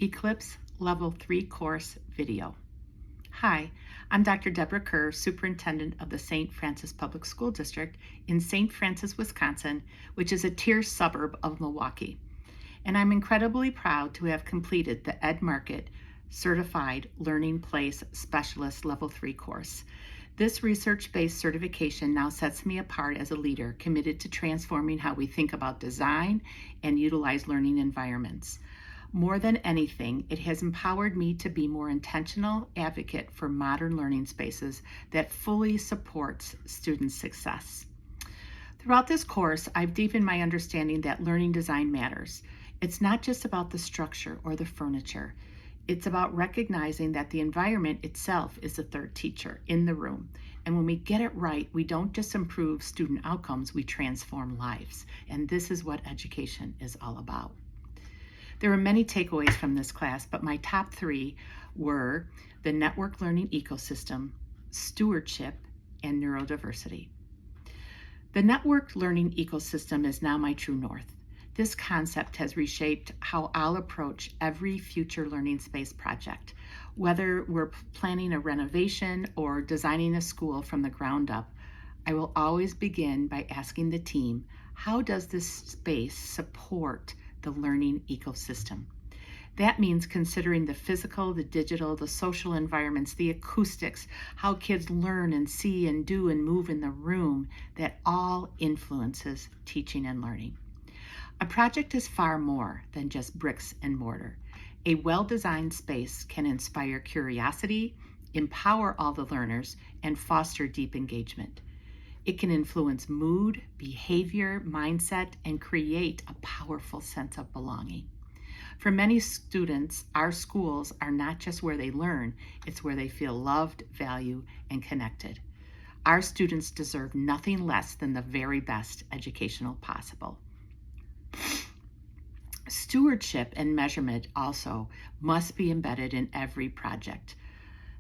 ECLPS Level 3 course video. Hi, I'm Dr. Deborah Kerr, Superintendent of the St. Francis Public School District in St. Francis, Wisconsin, which is a tier suburb of Milwaukee. And I'm incredibly proud to have completed the EdMarket Certified Learning Place Specialist Level 3 course. This research-based certification now sets me apart as a leader committed to transforming how we think about design and utilize learning environments. More than anything, it has empowered me to be more intentional advocate for modern learning spaces that fully supports student success. Throughout this course, I've deepened my understanding that learning design matters. It's not just about the structure or the furniture. It's about recognizing that the environment itself is the third teacher in the room. And when we get it right, we don't just improve student outcomes, we transform lives. And this is what education is all about. There are many takeaways from this class, but my top three were the network learning ecosystem, stewardship, and neurodiversity. The network learning ecosystem is now my true north. This concept has reshaped how I'll approach every future learning space project. Whether we're planning a renovation or designing a school from the ground up, I will always begin by asking the team, how does this space support the learning ecosystem? That means considering the physical, the digital, the social environments, the acoustics, how kids learn and see and do and move in the room, that all influences teaching and learning. A project is far more than just bricks and mortar. A well-designed space can inspire curiosity, empower all the learners, and foster deep engagement. It can influence mood, behavior, mindset, and create a powerful sense of belonging. For many students, our schools are not just where they learn, it's where they feel loved, valued, and connected. Our students deserve nothing less than the very best educational possible. Stewardship and measurement also must be embedded in every project.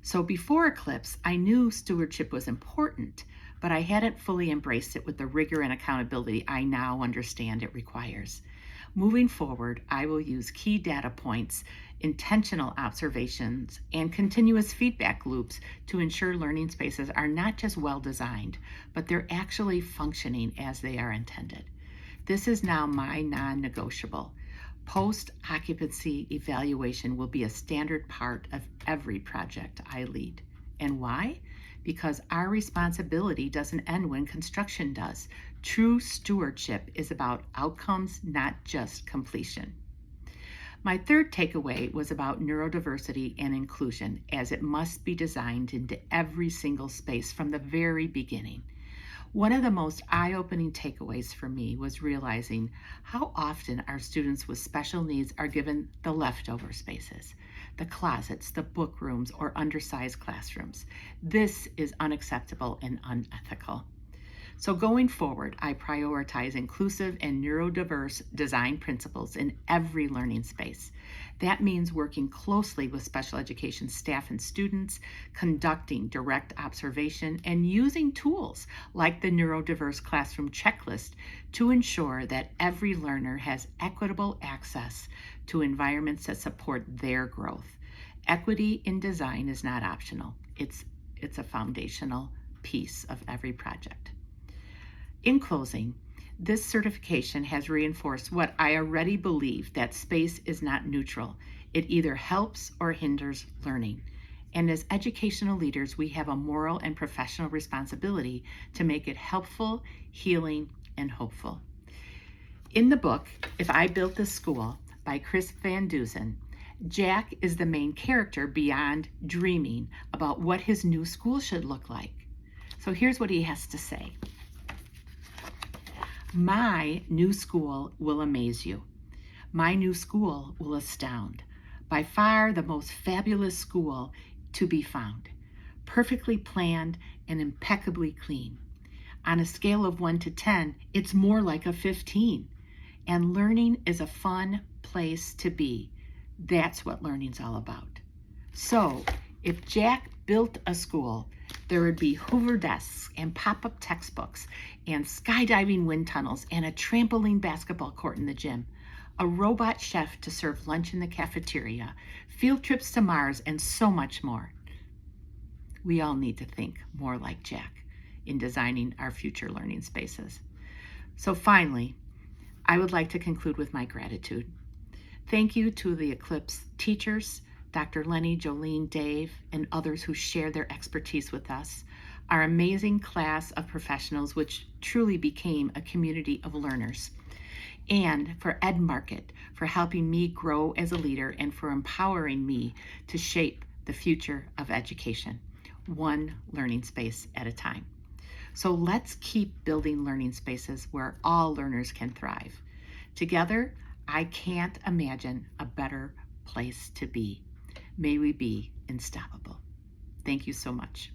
So before ECLPS, I knew stewardship was important, but I hadn't fully embraced it with the rigor and accountability I now understand it requires. Moving forward, I will use key data points, intentional observations, and continuous feedback loops to ensure learning spaces are not just well designed, but they're actually functioning as they are intended. This is now my non-negotiable. Post-occupancy evaluation will be a standard part of every project I lead. And why? Because our responsibility doesn't end when construction does. True stewardship is about outcomes, not just completion. My third takeaway was about neurodiversity and inclusion, as it must be designed into every single space from the very beginning. One of the most eye-opening takeaways for me was realizing how often our students with special needs are given the leftover spaces, the closets, the book rooms, or undersized classrooms. This is unacceptable and unethical. So going forward, I prioritize inclusive and neurodiverse design principles in every learning space. That means working closely with special education staff and students, conducting direct observation, and using tools like the neurodiverse classroom checklist to ensure that every learner has equitable access to environments that support their growth. Equity in design is not optional. It's a foundational piece of every project. In closing, this certification has reinforced what I already believe, that space is not neutral. It either helps or hinders learning. And as educational leaders, we have a moral and professional responsibility to make it helpful, healing, and hopeful. In the book, If I Built This School by Chris Van Dusen, Jack is the main character beyond dreaming about what his new school should look like. So here's what he has to say. My new school will amaze you. My new school will astound. By far the most fabulous school to be found. Perfectly planned and impeccably clean. On a scale of 1 to 10, it's more like a 15. And learning is a fun place to be. That's what learning's all about. So, if Jack built a school, there would be Hoover desks and pop-up textbooks and skydiving wind tunnels and a trampoline basketball court in the gym. a robot chef to serve lunch in the cafeteria, field trips to Mars, and so much more. We all need to think more like Jack in designing our future learning spaces. So finally, I would like to conclude with my gratitude. Thank you to the ECLPS teachers, Dr. Lenny, Jolene, Dave, and others who share their expertise with us, our amazing class of professionals which truly became a community of learners, and for EdMarket for helping me grow as a leader and for empowering me to shape the future of education, one learning space at a time. So let's keep building learning spaces where all learners can thrive. Together, I can't imagine a better place to be. May we be unstoppable. Thank you so much.